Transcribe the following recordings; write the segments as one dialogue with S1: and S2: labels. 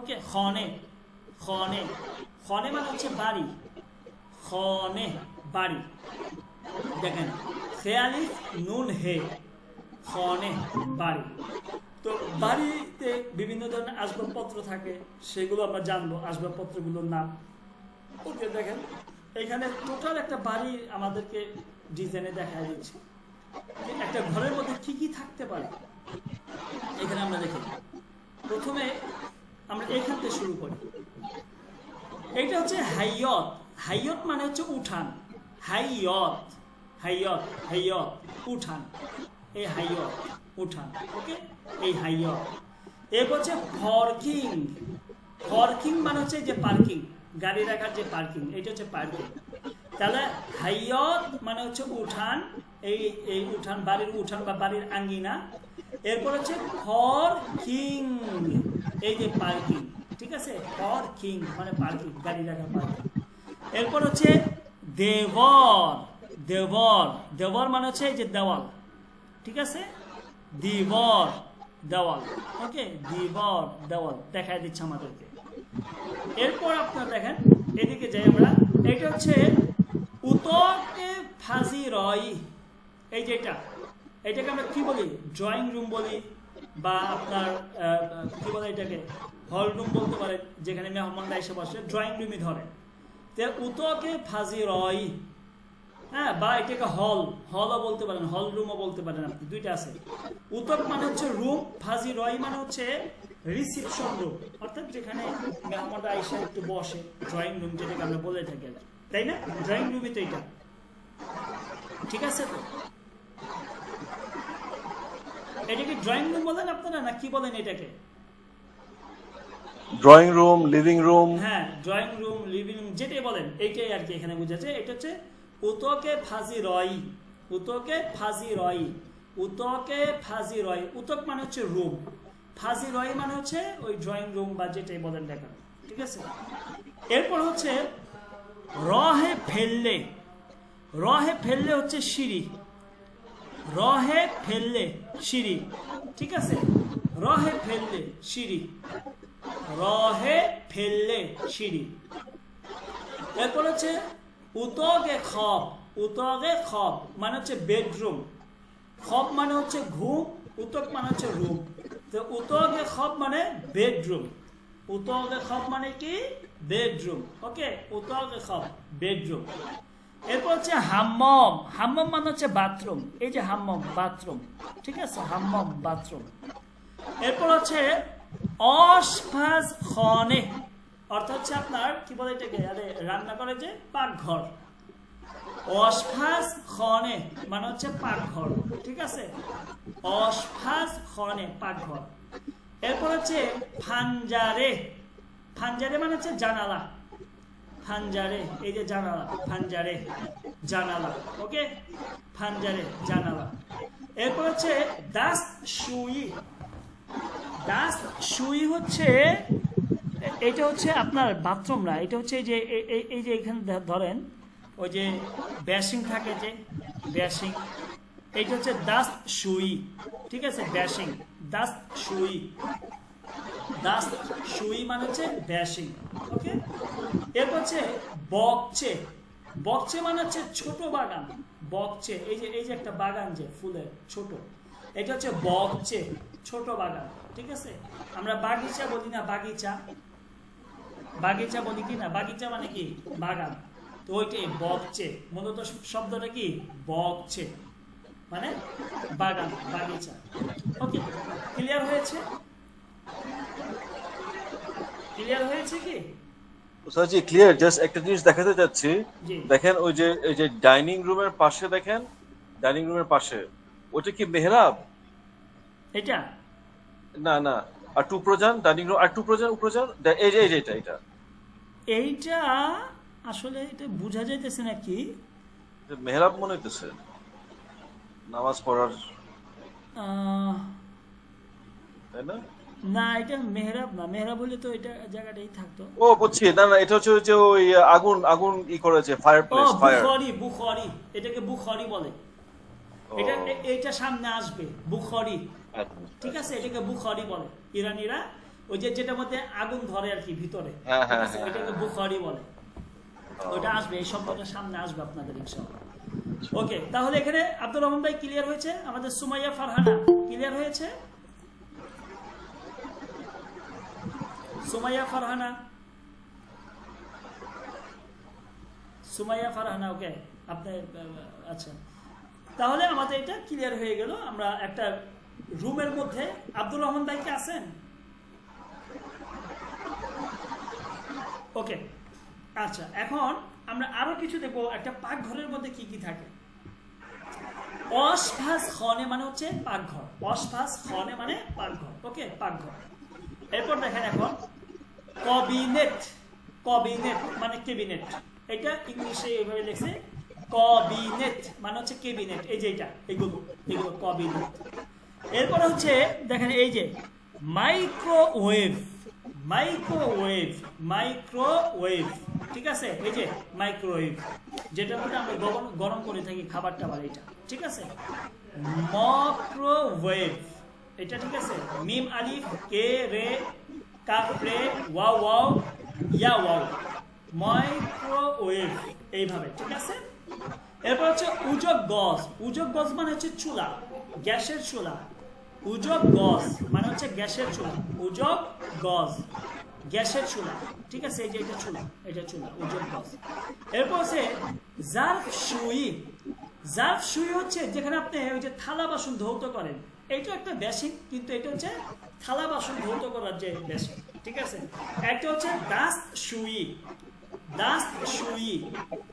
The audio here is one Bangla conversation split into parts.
S1: ওকে, খনে, খনে, খনে মানে হচ্ছে বাড়ি, খনে বাড়ি। দেখেন খেয়ালিফ নুন হে, খনে বাড়ি। তো বাড়িতে বিভিন্ন ধরনের আসবাবপত্র থাকে, সেগুলো আমরা জানবো, আসবাবপত্রগুলোর নাম। ওকে, দেখেন এখানে টোটাল একটা বাড়ি আমাদেরকে ডিজাইনে দেখা দিচ্ছে যে একটা ঘরের মধ্যে কি কি থাকতে পারে। এখানে আমরা দেখি, প্রথমে আমরা এখান থেকে শুরু করি। এটা হচ্ছে হাইয়ত। হাইয়ত মানে হচ্ছে উঠান, হাইয়ত, হাইয়ত, হাইয়ত উঠান, এই হাইয়ত উঠান। ওকে, এই হাইয়ত। এরপর হচ্ছে পার্কিং। পার্কিং মানে হচ্ছে যে পার্কিং, গাড়ি রাখার যে পার্কিং, এটা হচ্ছে পার্কিং। তাহলে হাইয়ত মানে হচ্ছে উঠান, এই এই উঠান, বাড়ির উঠান বা বাড়ির আঙ্গিনা। এরপর হচ্ছে পার্কিং, এই যে পার্কিং, ঠিক আছে, পার্কিং মানে পার্কিং, গাড়ি রাখা পার্কিং। এরপর হচ্ছে দেওয়াল। দেওয়াল, দেওয়াল মানে হচ্ছে এই যে দেওয়াল, ঠিক আছে, দিবর, দেওয়াল। ওকে, দিবর, দেওয়াল দেখায় দিচ্ছে আমাদেরকে। এরপর আপনারা দেখেন, এদিকে যাই আমরা, এটা হচ্ছে উতকে ফাজি রয়। এই যে এটাকে আমরা কি বলি, ড্রয়িং রুম বলি, বা আপনার কি বলে এটাকে, হল রুম বলতে পারে, যেখানে মেহমানরা এসে বসে ড্রয়িং রুমই ধরে। তো উতকে ফাজি রয়, হ্যাঁ, বা এটাকে হল, হলও বলতে পারেন, হল রুমও বলতে পারেন আপনি, দুইটা আছে। উতক মানে হচ্ছে রুম, ফাজি রয় মানে হচ্ছে রিসিপশন রুম, অর্থাৎ যেখানে মেহমানরা এসে একটু বসে, ড্রয়িং রুম যেটাকে আমরা বলে থাকি, তাই না? ড্রয়িং রুমই তো এটা, ঠিক আছে। তো এটাকে ড্রয়িং রুম বলেন আপনারা, না কি বলেন এটাকে?
S2: Drawing room, living room.
S1: হ্যাঁ, ড্রয়িং রুম, লিভিং রুম যেটাই বলেন, এইটাই আর কি এখানে বুঝাচ্ছে। এটা হচ্ছে উতকে ফাজি রয়, উতকে ফাজি রয়, উতকে ফাজি রয়। উতক মানে হচ্ছে রুম, ফাজি রয় মানে হচ্ছে ওই ড্রয়িং রুম বা যেটাই বলেন দেখা, ঠিক আছে। এরপর হচ্ছে রহে ফেললে। রহে ফেললে হচ্ছে সিঁড়ি, রহে ফেললে সিঁড়ি, ঠিক আছে, রহে ফেললে সিঁড়ি, রহে ফেললে সিঁড়ি। এরপর হচ্ছে উতগে খব। উতগে খব মানে হচ্ছে বেডরুম, খব মানে হচ্ছে ঘুম, উতক মানে হচ্ছে রুম। তো উতগে খব মানে বেডরুম, উতগে খব মানে কি, বেডরুম। ওকে, উতগে খব বেডরুম। এরপর হচ্ছে হাম্মম। হাম্মম মানে হচ্ছে বাথরুম, এই যে হাম্মম বাথরুম, ঠিক আছে, হাম্মম বাথরুম। এরপর হচ্ছে অশফাজ খনে, অর্থাৎ হচ্ছে আপনার কি বলে এটাকে, আরে রান্না করে যে পাকঘর। অশফাজ খনে মানে হচ্ছে পাকঘর, ঠিক আছে, অশফাজ খনে পাকঘর। এরপর হচ্ছে ফানজারে। ফানজারে মানে হচ্ছে জানালা, ফানজারে এই যে জানালা, ফানজারে জানালা। ওকে, ফানজারে জানালা। এরপর হচ্ছে দাস সুই। দাস সুই হচ্ছে, এটা হচ্ছে আপনার বাথরুম না, এটা হচ্ছে যে এই যে এখানে ধরেন ওই যে ব্যাসিং থাকে, যে ব্যাসিং, এইটা হচ্ছে দাস সুই, ঠিক আছে, ব্যাসিং, দাস সুই, দাস সুই মানে হচ্ছে ব্যাসিং। ওকে, এরপর হচ্ছে বকচে। বকচে মানে হচ্ছে ছোট বাগান, বকচে এই যে একটা বাগান যে ফুলের ছোট, এটা হচ্ছে বকচে, ছোট বাগান, ঠিক আছে। আমরা বাগিচা বলি না, বাগিচা, বাগিচা বলি কি না, বাগিচা মানে কি বাগান, তো ওইটাই বকচে, মূলত শব্দটা কি বকচে মানে বাগান, বাগিচা। ওকে, ক্লিয়ার হয়েছে? ক্লিয়ার হয়েছে কি?
S2: জি ক্লিয়ার। জাস্ট একটা জিনিস দেখাতে চাচ্ছি,
S1: জি।
S2: দেখেন ওই যে ডাইনিং রুমের পাশে, দেখেন ডাইনিং রুমের পাশে ওটা কি মেহরাব?
S1: এটা
S2: না না, আর টু প্রজান, ডাইনিং রুম আর টু প্রজান, উপরজান, এই যে এটা এটা
S1: এইটা আসলে এটা বোঝা যাইতেছে না কি,
S2: মেহরাব মনে হইতেছে নামাজ পড়ার,
S1: আহ,
S2: তাই না?
S1: না এটা মেহরাব না, মেহরাব হলে তো এটা জায়গাটাই থাকতো।
S2: ও বুঝছি, না না, এটা হচ্ছে ওই যে ওই আগুন আগুন ই করেছে, ফায়ার
S1: ও
S2: প্লেস, ফায়ার।
S1: বুখারি, বুখারি, এটাকে বুখারি বলে। এটা এইটা সামনে আসবে, বুখারি, ঠিক আছে, এটাকে বুখারি বলে। ইরানিরা ওই যে যেটার মধ্যে আগুন ধরে আর কি ভিতরে,
S2: হ্যাঁ,
S1: ঠিক আছে?
S2: হ্যাঁ,
S1: ওইটাকে বুখারি বলে। ওটা আসবে, এই শব্দটা সামনে আসবে আপনাদের ইনশাআল্লাহ। ওকে, তাহলে এখানে আব্দুর রহমান ভাই ক্লিয়ার হয়েছে, আমাদের সুমাইয়া ফারহানা ক্লিয়ার হয়েছে? সুমাইয়া ফারহানা, সুমাইয়া ফারহানা, ওকে আপনি আচ্ছা, তাহলে আমাদের এটা ক্লিয়ার হয়ে গেল। আমরা একটা রুমের মধ্যে, আব্দুর রহমান ভাই কি আছেন? ওকে, আচ্ছা, এখন আমরা আরো কিছু দেখবো একটা পাকঘরের মধ্যে কি কি থাকে। অশভাস খনে মানে হচ্ছে পাকঘর, অশভাস খনে মানে পাকঘর, ওকে পাকঘর। এরপর দেখেন এখন কবিনেট, কবিনেট মানে কেবিনেট, এটা ইংলিশে এইভাবে লেখছে কবিনেট মানে হচ্ছে কেবিনেট, এই যে এটা, এগুলো এগুলো কবিনেট। এরপর হচ্ছে দেখেন এই যে মাইক্রোওয়েভ, মাইক্রোওয়েভ, মাইক্রোওয়েভ, ঠিক আছে? এই যে মাইক্রোওয়েভ, যেটার মধ্যে আমরা গরম করে থাকি খাবার টাবার, এটা ঠিক আছে? মাইক্রোওয়েভ, এটা ঠিক আছে? মিম আলিফ কে রে কাফ রে ওয়াও ওয়াও ইয়া ওয়াও, মাইক্রোওয়েভ, এইভাবে, ঠিক আছে? এরপর হচ্ছে উজক গজ, উজক গজ মানে হচ্ছে চুলা, গ্যাসের চুলা। উজক গজ মানে হচ্ছে গ্যাসের চুলা, উজক গজ গ্যাসের চুলা, ঠিক আছে? এই যে এটা চুলা, এটা চুলা, উজক গজ। এরপর হচ্ছে জার্ফ সুই, জার্ফ সুই হচ্ছে যেখানে আপনি ওই যে থালা বাসন ধৌত করেন, এটা একটা বেসিন, কিন্তু এটা হচ্ছে থালা বাসন ধৌত করার যে বেসিন, ঠিক আছে? একটা হচ্ছে দাস্ত সুই, দাস্ত সুই,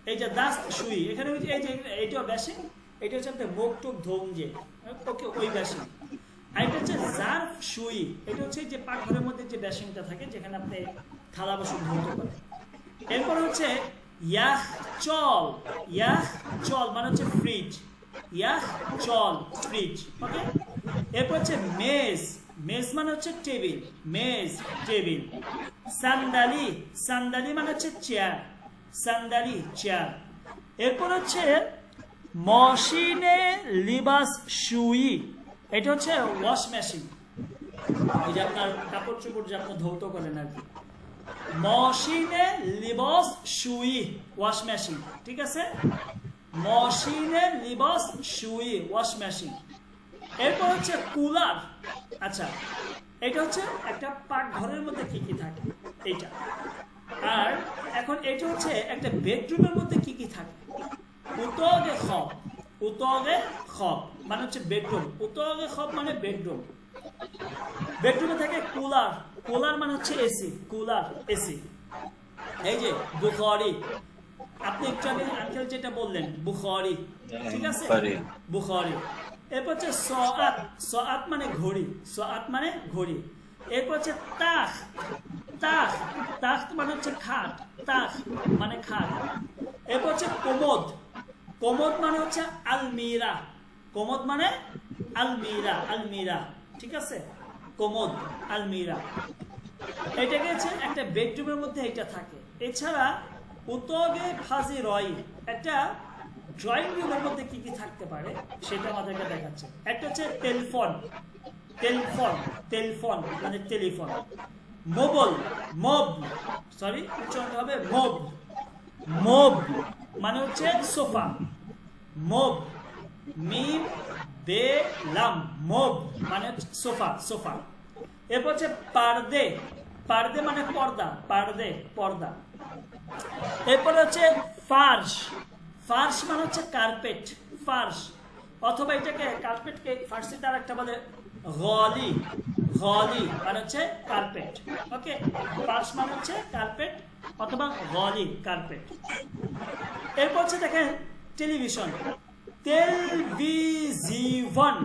S1: এই যে দাস্ত সুই, এখানে এই যে এইটা বেসিন, এটা হচ্ছে আপনার মুখ টুক ধোন যে, ওকে ওই বেসিন। আর এটা হচ্ছে জার্ফ সুই, এটা হচ্ছে যে পাকঘরের মধ্যে যে বেসিনটা থাকে যেখানে আপনি থালা বাসন ধৌত করেন। এরপর হচ্ছে ইয়াহ চল, ইয়াহ চল মানে হচ্ছে ফ্রিজ, ইয়াহ চল ফ্রিজ, ওকে? এরপর হচ্ছে মেজ, মেজ মানে হচ্ছে টেবিল, মেজ টেবিল। সান্দালি, সান্দালি মানে হচ্ছে চেয়ার, সান্দালি চেয়ার। এরপর হচ্ছে মশিনে লিবাস সুই, এটা হচ্ছে ওয়াশ মেশিন, এই যে আপনার কাপড় চোপড় যে আপনি ধৌত করেন আর কি। মশিনে লিবাস সুই, ওয়াশ মেশিন, ঠিক আছে? মশিনে লিবাস সুই, ওয়াশ মেশিন। এরপর হচ্ছে কুলার, আচ্ছা এটা হচ্ছে একটা পাকঘরের মধ্যে কি কি থাকে এইটা। আর এখন এটা হচ্ছে একটা বেডরুমের মধ্যে কি কি থাকে। উতগে খব, উতগে খব মানে হচ্ছে বেডরুম, উতগে খব মানে বেডরুম। বেডরুমে থাকে কুলার, কুলার মানে হচ্ছে এসি, কুলার এসি। এই যে বুখারি, আপনি একটু আগে আঙ্কেল যেটা বললেন বুখারি, ঠিক আছে? বুখারি। এরপর হচ্ছে সাআত, সাআত মানে ঘড়ি, সাআত মানে ঘড়ি। এরপর হচ্ছে তাখ, তাখ, তাখ মানে হচ্ছে খাট, তাখ মানে খাট। এরপর হচ্ছে কোমদ, কোমদ মানে হচ্ছে আলমিরা, কোমদ মানে আলমিরা, আলমিরা, ঠিক আছে? কোমদ, আলমিরা। এটা গেছে একটা বেডরুমের মধ্যে এটা থাকে। এছাড়া উতগে ফাজি রয়, একটা ড্রয়িং রুমের মধ্যে কি কি থাকতে পারে সেটা আমাদেরকে দেখাচ্ছে। একটা হচ্ছে টেলিফোন, টেলিফোন, টেলিফোন মানে টেলিফোন। মোবল, মব, সরি উচ্চারণ হবে মব, মব মানে হচ্ছে সোফা, মব, মিম বে লাম, মব মানে সোফা, সোফা। এরপর হচ্ছে পার্দে, পার্দে মানে পর্দা, পার্দে পর্দা। এরপর হচ্ছে ফার্শ, ফার্শ মানে হচ্ছে কার্পেট, ফার্শ, অথবা এটাকে কার্পেটকে ফার্সি তার একটা বলে গলি, গলি মানে হচ্ছে কার্পেট, ওকে? ফার্শ মানে হচ্ছে কার্পেট অথবা গলি, কার্পেট। এরপর হচ্ছে দেখেন টেলিভিশন, টেলভিজিভন,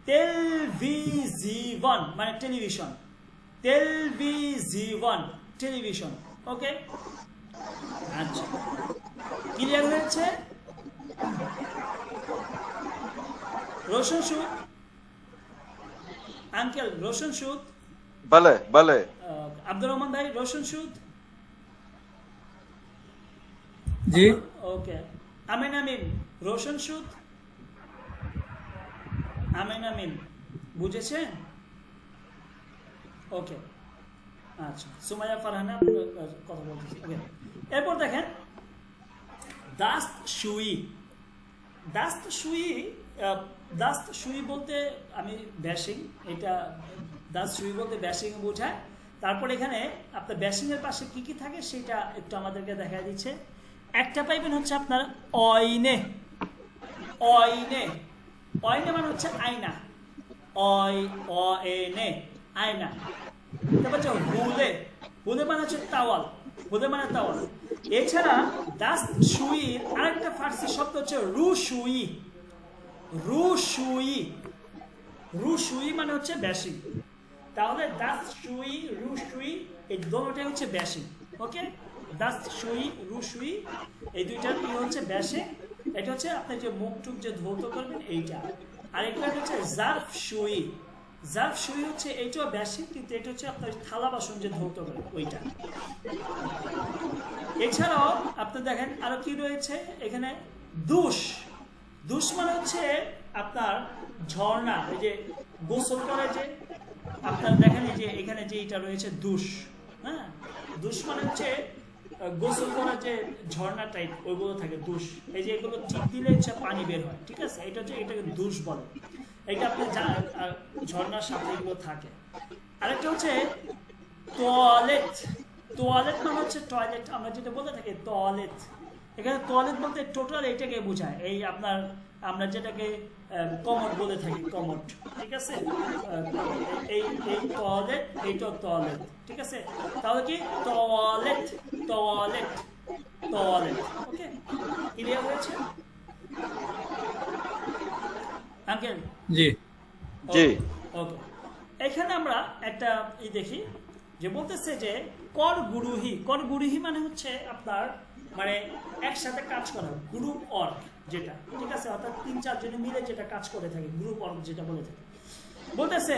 S1: টেলভিজিভন মানে টেলিভিশন, টেলভিজিভন টেলিভিশন, ওকে? আচ্ছা, ক্লিয়ার হয়েছে? রোশন সুদ আঙ্কেল, রোশন সুদ,
S2: বলে বলে
S1: আব্দুর রহমান ভাই, রোশন সুদ,
S3: জি
S1: ওকে। আমিন আমিন, রোশন সুদ, আমিন আমিন, বুঝেছেন? ওকে। আচ্ছা, সুমাইয়া ফারহানা কথা বলতেছি। ওকে, এরপর দেখেন দাস্ত সুই। দাস্ত সুই, দাস্ত সুই বলতে আমি ব্যাশিং, এটা দাস্ত সুই বলতে ব্যাশিং বোঝায়। তারপর এখানে আপনার ব্যাশিং এর পাশে কি কি থাকে সেটা একটু আমাদেরকে দেখা দিচ্ছে। একটা পাইবেন হচ্ছে আপনার অয়নে। অয়নে, অয়নে মানে হচ্ছে আয়না। অয়নে আয়না। তারপর হচ্ছে হুলে। হুলে মানে হচ্ছে তাওয়াল। হুলে মানে তাওয়াল। এছাড়া দাস্ত সুইর আরেকটা ফার্সি শব্দ হচ্ছে রুসুই। রুসুই, রুসুই মানে হচ্ছে ব্যাশিং। তাহলে দাস্ত সুই, রুসুই এই দুটোটাই হচ্ছে ব্যাশিং। ওকে, দাস্ত সুই, রুসুই এই দুইটার কি হচ্ছে ব্যাশিং। এটা হচ্ছে আপনি যে মুখটুক যে ধৌত করবেন এইটা। আর এটা হচ্ছে জার্ফ সুই। জার্ফ সুই হচ্ছে এইটাও ব্যাশিং, কিন্তু এটা হচ্ছে আপনার থালা বাসন যে ধৌত করে ওইটা। এছাড়াও আপনি দেখেন আরো কি রয়েছে এখানে, দুষ। দুষ মানে হচ্ছে আপনার ঝর্ণা, এই যে গোসল করে যে আপনার দেখেন এই যে এখানে যে এটা রয়েছে দুষ। হ্যাঁ, দুষ মানে হচ্ছে গোসল করার যে ঝর্ণা টাইপ ওইগুলো থাকে দুষ। এই যে এগুলো টিপ দিলে হচ্ছে পানি বের হয়, ঠিক আছে, এটা হচ্ছে এটাকে দুষ বলে। এটা আপনি ঝর্ণার সাথে এগুলো থাকে। আরেকটা হচ্ছে টয়লেট। টয়লেট মানে হচ্ছে টয়লেট, আমরা যেটা বলতে থাকি টয়লেট। এখানে টয়লেট বলতে টোটাল এটাকে বোঝায়, এই আপনার আমরা যেটাকে কমোড বলে থাকি, কমোড, ঠিক আছে। এই এই টয়লেট, এইটাও টয়লেট, ঠিক আছে। তাহলে কি টয়লেট, টয়লেট, টয়লেট। ওকে, ক্লিয়ার হয়েছে আঙ্কেল?
S3: জি
S2: জি।
S1: ওকে, এখানে আমরা একটা দেখি যে বলতেছে যে কর গুরুহি। কর গুরুহি মানে হচ্ছে আপনার মানে একসাথে কাজ করা, গ্রুপ ওয়ার্ক যেটা, ঠিক আছে, অর্থাৎ ৩-৪ জনে মিলে যেটা কাজ করে থাকে, গ্রুপ ওয়ার্ক যেটা বলে থাকে। বলতেছে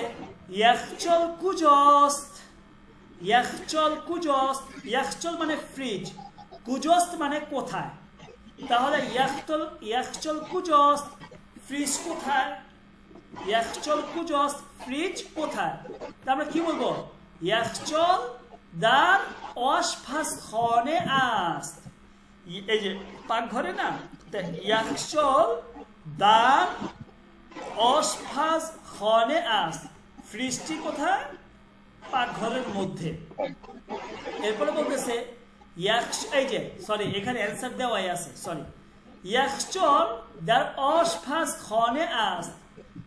S1: ইয়াখচল কুজস্ত। ইয়াখচল কুজস্ত, ইয়াখচল মানে ফ্রিজ, কুজস্ত মানে কোথায়। তাহলে ইয়াখচল কুজস্ত ফ্রিজ কোথায়, ইয়াখচল কুজস্ত ফ্রিজ কোথায়। তারপরে কি বলবো, ইয়াখচল দার অসফাসখনে আস্ত। এই যে পাকঘরে না, ইয়াখচল দার অসফাসখনে আস্ত, ফ্রিজটি কোথায়, পাকঘরের মধ্যে। এরপরে বলতেছে এই যে সরি এখানে অ্যান্সার দেওয়াই আছে, সরি, ইয়াখচল দার অসফাসখনে আস্ত,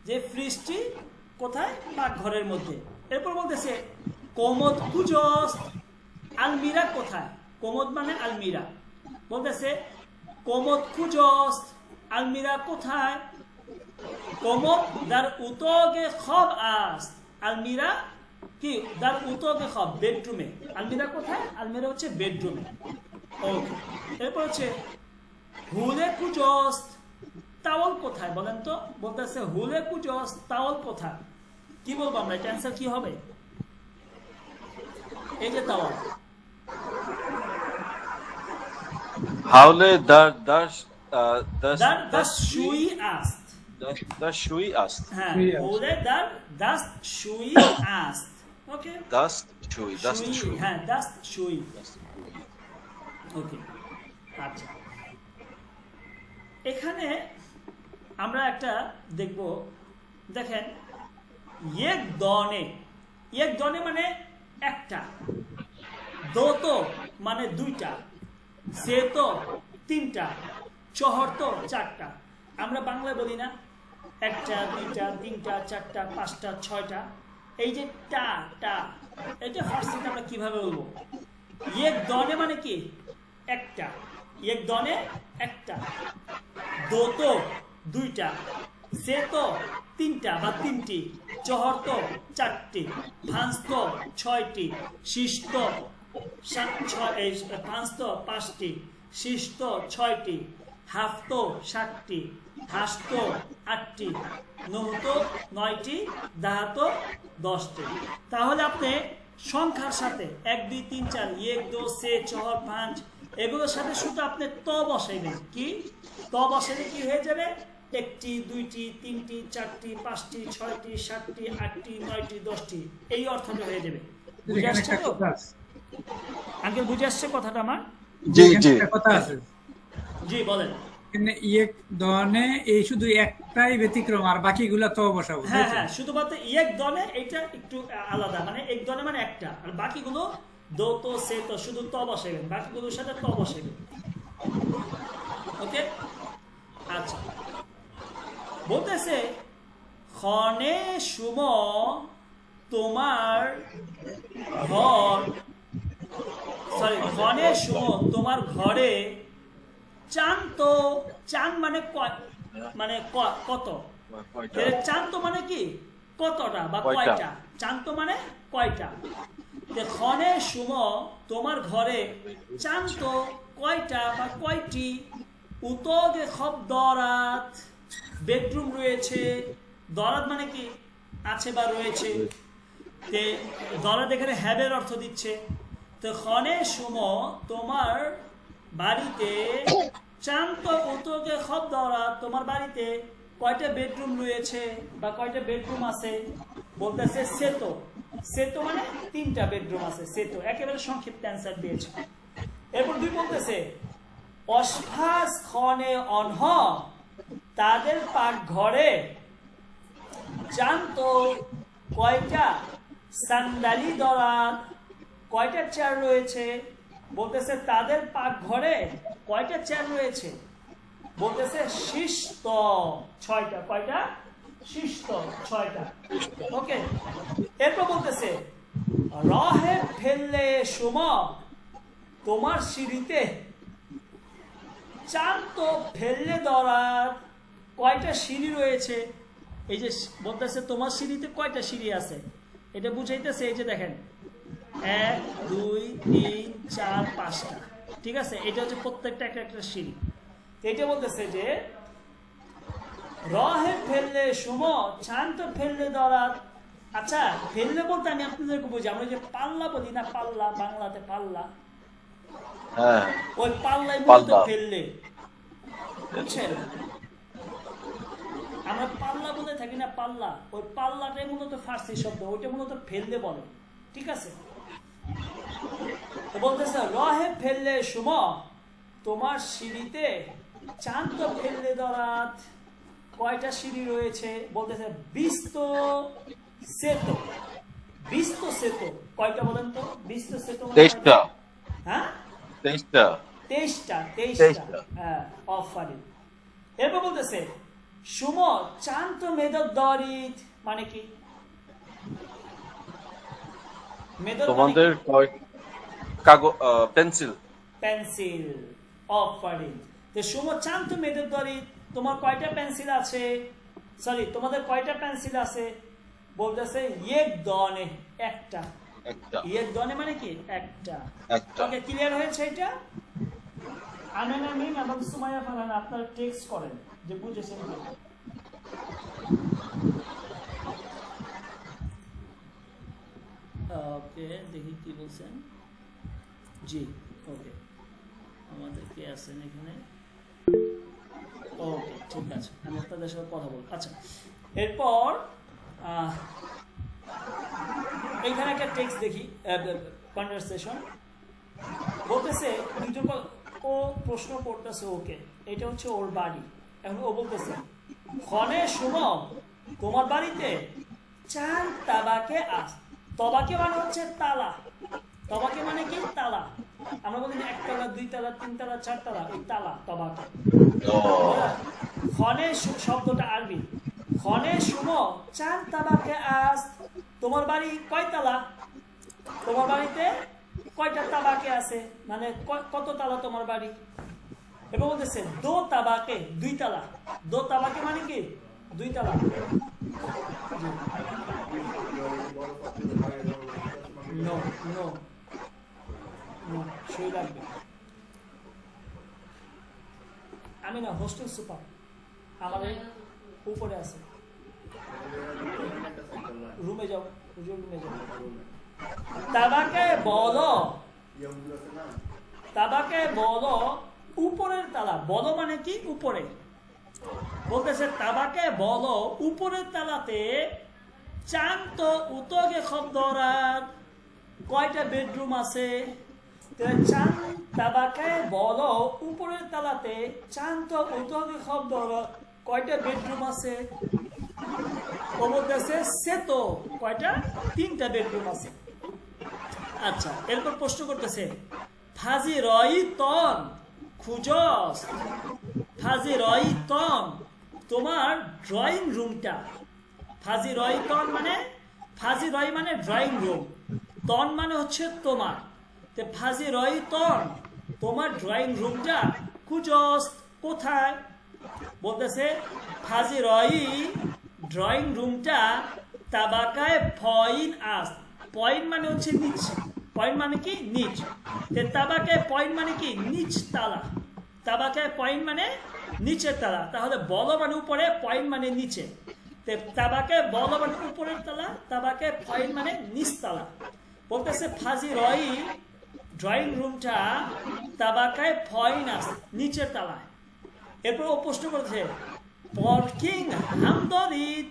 S1: যে ফ্রিজটি কোথায়, পাকঘরের মধ্যে। এরপর বলতেছে কোমদ কুজস্ত, আলমিরা কোথায়। কোমদ মানে আলমিরা। বলতেছে কোমদ কুজস্ত, আলমিরা কোথায়। কোমদ দার উতগে খব আস্ত, আলমিরা কি দার উতগে খব, বেডরুমে। আলমিরা কোথায়, আলমিরা হচ্ছে বেডরুমে। ওকে, এরপর হচ্ছে হুলে কুজস্ত, তাওয়াল কোথায় বলেন তো। বলতেছে হুলে কুজস্ত, তাওয়াল কোথায়। কি বলবো আমরা, এটা অ্যান্সার কি হবে, এই যে towel.
S2: হাউলে
S1: das Shui ast.
S2: das Shui ast.
S1: হ্যাঁ, হুলে das Shui ast. ওকে,
S2: Das Shui, das Shui।
S1: হ্যাঁ, das Shui। ওকে, আচ্ছা, এখানে আমরা একটা দেখব, দেখেন এক দনে। এক দনে মানে একটা, দোতো মানে দুইটা, সেতো তিনটা, চহরতো চারটা। আমরা বাংলায় বলি না একটা, দুইটা, তিনটা, চারটা, পাঁচটা, ছয়টা। এই যে টা টা, এটা ফার্সিতে আমরা কিভাবে বলবো, এক দনে মানে কি একটা, এক দনে একটা, দোতো দুইটা, সেতো তিনটা বা তিনটি, চহরতো চারটি, ভাঁজতো ছয়টি, শিষ্ট পাঁচতো পাঁচটি, শিষ্ট ছয়টি, হাফতো সাতটি, হাসতো আটটি, নহতো নয়টি, দাহাতো 10টি। তাহলে আপনি সংখ্যার সাথে 1 2 3 4 1 2 সে চহর 5 এগুলোর সাথে শুধু আপনি ত বসাইবেন। কি ত বসাইলে কি হয়ে যাবে, 1টি 2টি 3টি 4টি 5টি 6টি 7টি 8টি 9টি 10টি, এই অর্থটা হয়ে যাবে। বুঝে
S3: এখানে
S1: আসছে
S3: একটা
S1: তো
S3: কথা আছে।
S1: আঙ্কেল, বুঝে আসছে কথাটা আমার?
S2: জি
S3: এখানে
S2: জি
S3: একটা কথা আছে,
S1: জি বলেন।
S3: এখানে ইয়েক দনে এই শুধু একটাই ব্যতিক্রম, আর বাকিগুলা তো বসাবো, তাই
S1: হ্যাঁ
S3: তো?
S1: হ্যাঁ, শুধুমাত্র এক দনে এটা একটু আলাদা, মানে এক দনে মানে একটা, আর বাকিগুলো দো তো সে তো শুধু ত বসাবেন, বাকিগুলোর সাথে ত বসাবেন। ওকে, আচ্ছা। বলতেছে ক্ষণে সুম তোমার ঘর, সরি, ক্ষণে সুম তোমার ঘরে চান তো, চান মানে মানে কত,
S2: কয়টা?
S1: চান তো মানে কি কতটা বা
S2: কয়টা?
S1: কয়টা, চান তো মানে কয়টা। ক্ষণে সুম তোমার ঘরে চান তো কয়টা বা কয়টি, উতগে খব দরাত বেডরুম রয়েছে, দরাত মানে কি আছে বা রয়েছে, তে দরাত এখানে হ্যাবের অর্থ দিচ্ছে। তো ক্ষণে সুম তোমার বাড়িতে চান তো উতগে খব দরাত, তোমার বাড়িতে কয়টা বেডরুম রয়েছে বা কয়টা বেডরুম আছে, বলতেছে সেতো, সেতো মানে 3টা বেডরুম আছে, সেতো একেবারে সংক্ষিপ্ত অ্যান্সার দিয়েছে। এরপর 2 বলতেছে অশ্বাস ক্ষণে অনহ তাদের পাকঘরে চান তো কয়টা সান্দালি দরাত, কয়টা চেয়ার রয়েছে, বলতেছে তাদের পাকঘরে কয়টা চেয়ার রয়েছে, বলতেছে শিষ্ট 6টা, কয়টা? শিষ্ট 6টা। ওকে, এরপর বলতেছে রহে ফেললে সুম তোমার সিঁড়িতে চান তো ফেললে দরাত, কয়টা সিঁড়ি রয়েছে। এই যে বলতেছে তোমার সিঁড়িতে কয়টা সিঁড়ি আছে, এটা বুঝাইতেছে। এই যে দেখেন 1 2 3 4 5টা, ঠিক আছে, এটা হচ্ছে প্রত্যেকটা একটা একটা সিঁড়ি। এটা বলতেছে যে রহে ফেললে সুম চান তো ফেললে দরাত। আচ্ছা, ফেললে বলতে আমি আপনাদেরকে বুঝি, আমরা যে পাল্লা বলি না, পাল্লা, বাংলাতে পাল্লা,
S2: হ্যাঁ
S1: ওই পাল্লাই মূলত
S2: পাল্লা।
S1: ফেললে, বুঝছেন? আমরা পাল্লা বলে থাকি না, পাল্লা, ওই পাল্লাটাই মূলত ফার্সি শব্দ, ওইটা মূলত ফেললে বলে, ঠিক আছে। তো বলতেছে রহে ফেললে সুম তোমার সিঁড়িতে চান তো ফেললে দরাত, কয়টা সিঁড়ি রয়েছে, বলতেছে বিস্ত সেতো, বিস্ত সেতো কয়টা বলেন তো, বিস্ত সেতো মানে
S2: 23টা।
S1: হ্যাঁ
S2: 23টা।
S1: 23টা,
S2: 23টা।
S1: হ্যাঁ, অফারিন। এরপর বলতেছে সুম চান্ত মেদক দরিত মানে কি, মেদক
S2: তোমাদের কাগজ, পেন্সিল।
S1: পেন্সিল, অফারিন। তো সুম চান্ত মেদক দরিত, তোমার কয়টা পেন্সিল আছে, সরি, তোমাদের কয়টা পেন্সিল আছে, বলতেছে এক দনে, একটা,
S2: একটা।
S1: এক দনে মানে কি একটা।
S2: একটা।
S1: ওকে, ক্লিয়ার হয়েছে এটা? আমেনা মিম এবং সুমাইয়া ফারহান আপনারা টেক্সট করেন যে বুঝেছেন কি। ওকে, দেখি কি বলছেন। জি, ওকে, আমাদের কে আছেন এখানে? ওকে, ঠিক আছে, আমি আপনাদের সাথে কথা বলবো। আচ্ছা, এরপর এইখানে একটা টেক্সট দেখি, কনভারসেশন বলতেছে দুজন, ও প্রশ্ন করতেছে ওকে, এটা হচ্ছে ওর বাড়ি। এখন ও বলতেছে ক্ষণে সুম তোমার বাড়িতে চান তাবাকে আস, তবাকে মানে হচ্ছে তালা, তবাকে মানে কি তালা, আমরা বলি 1 তালা 2 তালা 3 তালা 4 তালা, এই তালা তবাকে। ক্ষণে শব্দটা আরবি, ক্ষণে সুম চান তাবাকে আস, তোমার বাড়ি কয় তালা, তোমার বাড়িতে কয়টা তাবাকে আছে, মানে কত তালা তোমার বাড়ি। এবং বলতেছে দো তাবাকে 2 তালা, দো তাবাকে মানে কি 2 তালা। নো নো নো, সই লাগবে। আমি না হোস্টেল সুপার, আমাদের উপরে আছে, রুমে যাও, রুমে যাও। তাবাকে বলো, তাবাকে বলো উপরের তালা, বলো মানে কি উপরে, বলতেছে তাবাকে বলো উপরের তালাতে চান তো উতগে খবদরাত, কয়টা বেডরুম আছে? তাহলে চান তাবাকায় বলো উপরের তালাতে চান তো উত্তরকে শব্দ হলো কয়টা বেডরুম আছে? ও বলতেছে সে তো কয়টা? 3টা বেডরুম আছে। আচ্ছা, এরপর প্রশ্ন করতেছে ফাজি রই তন খুঁজস, ফাজি রই তন তোমার ড্রয়িং রুমটা। ফাজি রই তন মানে, ফাজি রই মানে ড্রয়িং রুম, তন মানে হচ্ছে তোমার। তো ফাজি রই তন তোমার ড্রয়িং রুমটা খুঁজস কোথায়? বলতেছে ফাজি রই ড্রয়িং রুমটা তাবাকায় পয়েন্ট আস, পয়েন্ট মানে হচ্ছে নিচ, পয়েন্ট মানে কি নিচ। তাবাকায় পয়েন্ট মানে কি নিচ তালা, তাবাকায় পয়েন্ট মানে নিচের তালা। তাহলে বলো মানে উপরে, পয়েন্ট মানে নিচে। তাবাকায় বলো মানে উপরের তালা, তাবাকায় পয়েন্ট মানে নিচ তালা। বলতেছে ফাজি রই ড্রয়িং রুমটা তাবাকায় পয়েন্ট আস নিচের তালায়। এরপর ও প্রশ্ন করেছে পার্কিং হাম দরিদ।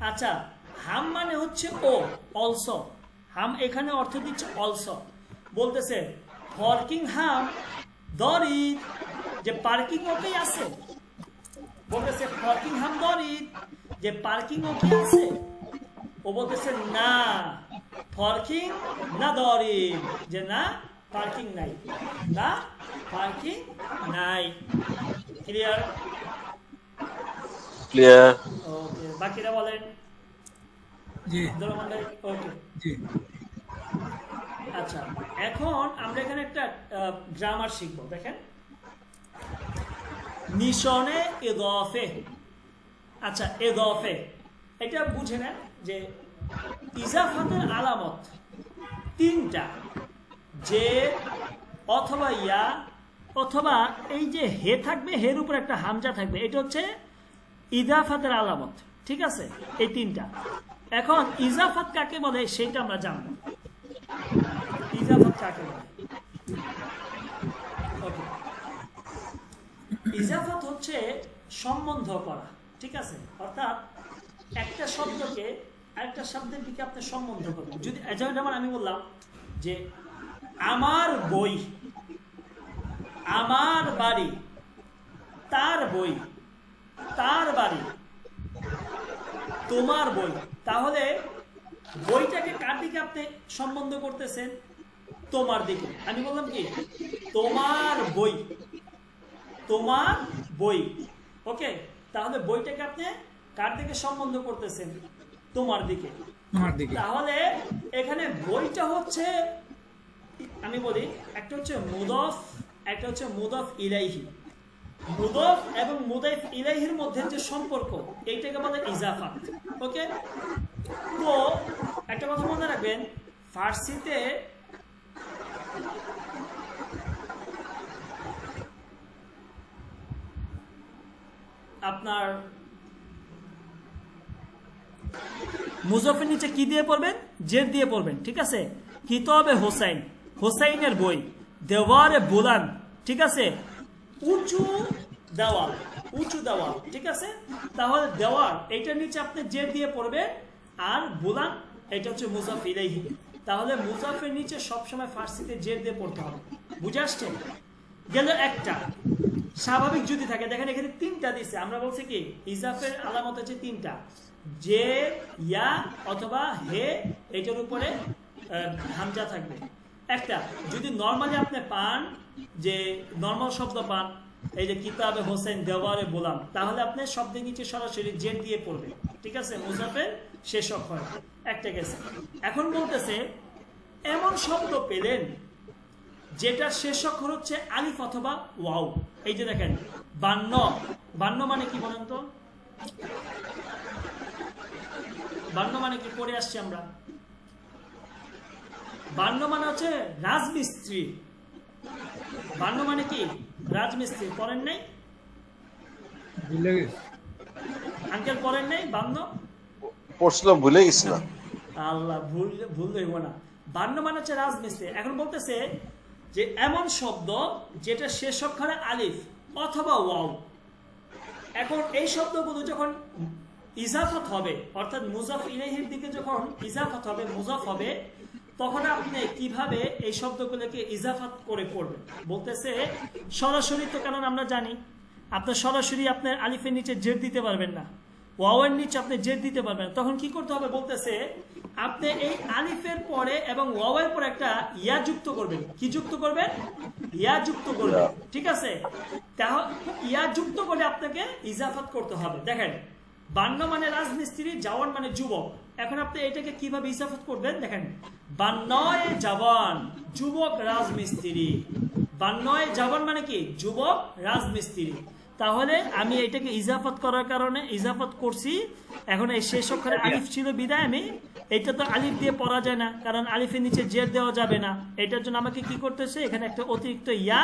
S1: আচ্ছা, হাম মানে হচ্ছে ও, অলসো। হাম এখানে অর্থ দিচ্ছে অলসো। বলতেছে পার্কিং হাম দরিদ, যে পার্কিং ও কি আছে? বলতেছে পার্কিং হাম দরিদ, যে পার্কিং ও কি আছে? ও বলতেছে না, পার্কিং না দরিদ, যে না পার্কিং নাই, না পার্কিং নাই। ক্লিয়ার?
S2: ক্লিয়ার।
S1: ওকে, বাকিরা বলেন।
S3: জি
S1: ওকে,
S3: জি।
S1: আচ্ছা, এখন আমরা এখানে একটা গ্রামার শিখবো। দেখেন, নিশনে ইদাফে। আচ্ছা, ইদাফে এটা বুঝে নেন যে ইজাফাতের আলামত 3টা, যে অথবা ইয়া অথবা এই যে হে থাকবে, হের উপর একটা হামজা থাকবে, এটা হচ্ছে ইজাফাতের আলামত। ঠিক আছে, এই 3টা। এখন ইজাফাত কাকে বলে সেটা আমরা জানবো। ইজাফাত কাকে বলে? ওকে, ইজাফাত হচ্ছে সম্বন্ধ করা। ঠিক আছে, অর্থাৎ একটা শব্দকে আরেকটা শব্দের দিকে আপনি সম্বন্ধ করবেন। যদি যেমন আমি বললাম যে আমার বই, আমার বাড়ি, তার বই, তার বাড়ি, তোমার বই। তাহলে বইটাকে কার দিকে আপনি সম্বন্ধ করতেছেন? তোমার দিকে। আমি বললাম কি তোমার বই, তোমার বই। ওকে, তাহলে বইটাকে আপনি কার দিকে সম্বন্ধ করতেছেন? তোমার দিকে।
S3: তোমার দিকে।
S1: তাহলে এখানে বইটা হচ্ছে, আমি বলি, একটা হচ্ছে মুদফ, একটা হচ্ছে মুদফ ইলাইহি। মুদফ এবং মুদাইফ ইলাইহির মধ্যে যে সম্পর্ক, এইটাকে বলে ইজাফাত। ওকে, তো একটা কথা মনে রাখবেন, ফার্সিতে আপনার মুজফের নিচে কি দিয়ে পড়বেন? জের দিয়ে পড়বেন। ঠিক আছে, কিতাবে হোসাইন, হোসাইনের বই। দেওয়ারে বুলান, ঠিক আছে, উঁচু দেওয়াল, উঁচু দেওয়াল। ঠিক আছে, তাহলে দেওয়াল এইটার নিচে আপনি জের দিয়ে পড়বেন, আর বুলান এটা হচ্ছে মুজাফ ইলাইহি। তাহলে মুজাফের নিচে সবসময় ফার্সিতে জের দিয়ে পড়তে হবে। বুঝে আসছে? গেল একটা। স্বাভাবিক যদি থাকে, দেখেন এখানে 3টা দিচ্ছে। আমরা বলছি কি ইজাফের আলামত হচ্ছে 3টা, যে ইয়া অথবা হে, এটার উপরে হামজা থাকবে একটা। যদি নর্মালি আপনি পান, যে নর্মাল শব্দ পান, এই যে কিতাবে হোসেন দেওয়ারে বললাম, তাহলে আপনি শব্দের নিচে সরাসরি জেড দিয়ে পড়বেন। ঠিক আছে, মুজাফের শেষ অক্ষর একটা গেছে। এখন বলতেছে এমন শব্দ পেলেন যেটা শেষ অক্ষর হচ্ছে আলিফ অথবা ওয়াও। এই যে দেখেন বান্ন, বান্ন মানে কি বলেন তো? বান্ন মানে কি পড়ে আসছি আমরা? বান্ন মানে হচ্ছে রাজমিস্ত্রি। বান্ন মানে কি? রাজমিস্ত্রি। পড়েন নাই আঙ্কেল? পড়েন নাই বান্ন?
S2: পড়ছিলাম, ভুলে গেছিলাম।
S1: আল্লাহ, ভুল হইব না। বান্ন মানে হচ্ছে রাজমিস্ত্রি। এখন বলতেছে যে এমন শব্দ যেটা শেষ অক্ষরে আলিফ অথবা ওয়াও। এখন এই শব্দগুলো যখন ইজাফত হবে, অর্থাৎ মুজাফ ইলাইহির দিকে যখন ইজাফত হবে, মুজাফ হবে, তখন আপনি কিভাবে এই শব্দগুলোকে ইজাফাত করে পড়বেন বলতেছে সরাসরি, তো কারণ আমরা জানি আপনার সরাসরি আপনার আলিফের নিচে জের দিতে পারবেন না, ওয়াওয়ের নিচে আপনি জের দিতে পারবেন না। তখন কি করতে হবে বলতেছে আপনি এই আলিফের পরে এবং ওয়াওয়ের পরে একটা ইয়া যুক্ত করবেন। কি যুক্ত করবেন? ইয়া যুক্ত করবেন, ঠিক আছে? তাহলে ইয়া যুক্ত করে আপনাকে ইজাফাত করতে হবে। দেখেন, বান্ন মানে রাজমিস্ত্রি, জাওয়ান মানে যুবক। এখন আপনি এটাকে কিভাবে ইজাফাত করবেন? দেখেন, বান্নয়ে জাওয়ান, যুবক রাজমিস্ত্রি। বান্নয়ে জাওয়ান মানে কি? যুবক রাজমিস্ত্রি। তাহলে আমি এটাকে ইজাফাত করার কারণে ইজাফাত করছি। এখন এই শেষ অক্ষরে আলিফ ছিল বিদায় আমি এটা তো আলিফ দিয়ে পড়া যায় না, কারণ আলিফের নিচে জের দেওয়া যাবে না। এটার জন্য আমাকে কি করতে হচ্ছে? এখানে একটা অতিরিক্ত ইয়া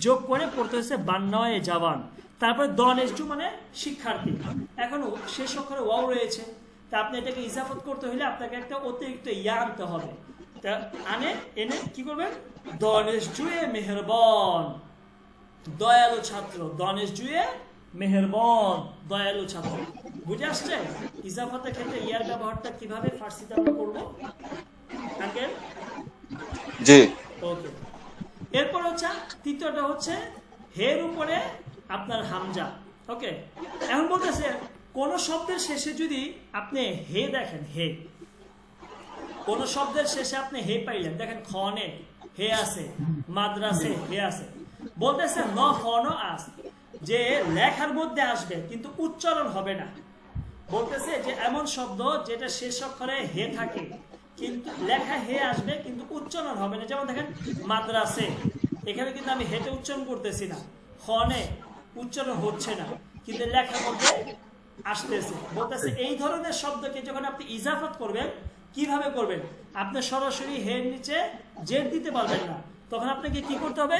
S1: যোগ করে পড়তে হচ্ছে বান্নয়ে জাওয়ান। তারপরে দনেশজু মানে শিক্ষার্থী। এখন শেষ অক্ষরে ওয়াও রয়েছে, তা আপনি এটাকে ইজাফাত করতে হলে আপনাকে একটা অতিরিক্ত ইয়া আনতে হবে। তা এনে কি করবেন? দনেশজুয়ে মেহেরবান, দয়ালু ছাত্র। দনেশজুয়ে মেহেরবান, দয়ালু ছাত্র। বুঝে আসছে ইজাফাতের ক্ষেত্রে ইয়ার ব্যবহারটা কিভাবে ফার্সিতে আমরা করবো? আঙ্কেল
S2: জি।
S1: ওকে। এরপর হচ্ছে তৃতীয়টা হচ্ছে হের উপরে আপনার হামজা। ওকে, এখন বলতেছে কোন শব্দের শেষে যদি আপনি হে দেখেন, হে কোন শব্দের শেষে আপনি হে পাইলেন, দেখেন খনে হে আছে, মাদ্রাসে হে আছে, বলতেছে ন খন আস, যে লেখার মধ্যে আসবে কিন্তু উচ্চারণ হবে না। বলতেছে যে এমন শব্দ যেটা শেষ অক্ষরে হে থাকে কিন্তু লেখা হে আসবে কিন্তু উচ্চারণ হবে না। যেমন দেখেন মাদ্রাসে, এখানে কিন্তু আমি হেটে উচ্চারণ করতেছি না, খনে উচ্চারণ হচ্ছে না কিন্তু লেখার মধ্যে আসতেছে। বলতেছে এই ধরনের শব্দকে যখন আপনি ইজাফাত করবেন, কিভাবে করবেন? আপনি সরাসরি হের নিচে জের দিতে পারবেন না, তখন আপনাকে কি করতে হবে?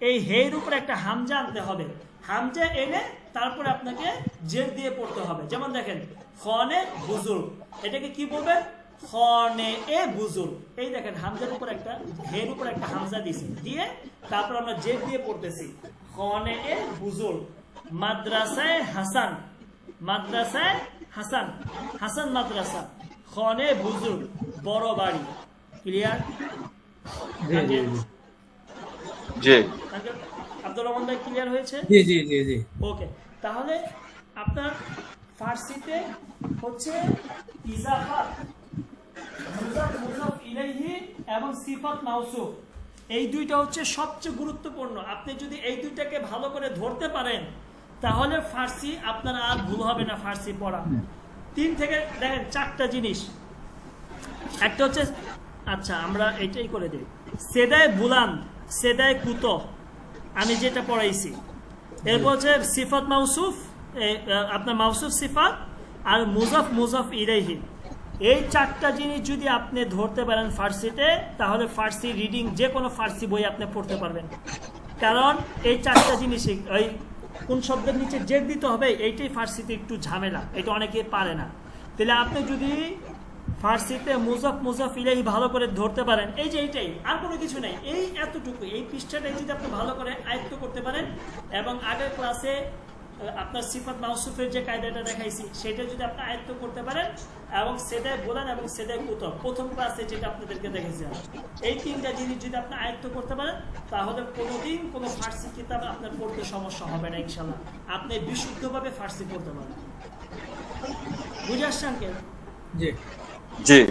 S1: এই হের উপরে একটা হামজা আনতে হবে। হামজা এনে তারপরে আপনাকে জের দিয়ে পড়তে হবে। যেমন দেখেন খনে বুজুর্গ, এটাকে কি বলবেন? খনে এ বুজুর্গ। এই দেখেন হামজার উপর একটা, হের উপর একটা হামজা দিয়েছি, দিয়ে তারপর আমরা জের দিয়ে পড়তেছি খনে এ বুজুর্গ। মাদ্রাসায় হাসান, মাদ্রাসায় হাসান, হাসান মাদ্রাসা। খনে বুজুর্গ, বড় বাড়ি। ক্লিয়ার?
S3: জি জি জি
S2: জি
S1: আব্দুর রহমান ভাই ক্লিয়ার হয়েছে?
S3: জি জি জি জি
S1: ওকে, তাহলে আপনার ফার্সিতে হচ্ছে ইজাফাত, মুজাফ, মুজাফ ইলাইহি এবং সিফাত মাউসুফ, এই দুইটা হচ্ছে সবচেয়ে গুরুত্বপূর্ণ। আপনি যদি এই দুইটাকে ভালো করে ধরতে পারেন তাহলে ফার্সি আপনার আর ভুল হবে না ফার্সি পড়া। 3 থেকে দেখেন 4টা জিনিস। একটা হচ্ছে, আচ্ছা আমরা এটাই করে দিই, সেদায় বুলান্দ, সেদায় কুতো, আমি যেটা পড়াইছি। এরপর হচ্ছে সিফাত মাউসুফ, আপনার মাউসুফ সিফাত, আর মুজাফ, মুজাফ ইলাইহি। এই 4টা জিনিস যদি আপনি ধরতে পারেন ফার্সিতে, তাহলে ফার্সি রিডিং যে কোনো ফার্সি বই আপনি পড়তে পারবেন। কারণ এই 4টা জিনিসই, ওই কোন শব্দের নিচে জের দিতে হবে, এইটাই ফার্সিতে একটু ঝামেলা, এটা অনেকে পারে না। তাহলে আপনি যদি ফার্সিতে মুজাফ, মুজাফ ইলাইহি ভালো করে ধরতে পারেন, এই যে এইটাই, আর কোনো কিছু নেই, এই এতটুকু, এই পৃষ্ঠাটাই যদি আপনি ভালো করে আয়ত্ত করতে পারেন, এবং আগের ক্লাসে আপনার সিফাত মাউসুফের যে কায়দাটা দেখাইছি সেটা যদি আপনি আয়ত্ত করতে পারেন, এবং সেদায় বলেন এবং সেদায় কুতব প্রথম ক্লাসে যেটা আপনাদেরকে দেখেছিলাম, এই 3টা জিনিস যদি আপনি আয়ত্ত করতে পারেন, তাহলে কোনোদিন কোনো ফার্সি কিতাব আপনার পড়তে সমস্যা হবে না ইনশাল্লাহ। আপনি বিশুদ্ধভাবে ফার্সি পড়তে পারেন। বুঝে আসছেন কে?
S3: জি
S2: জি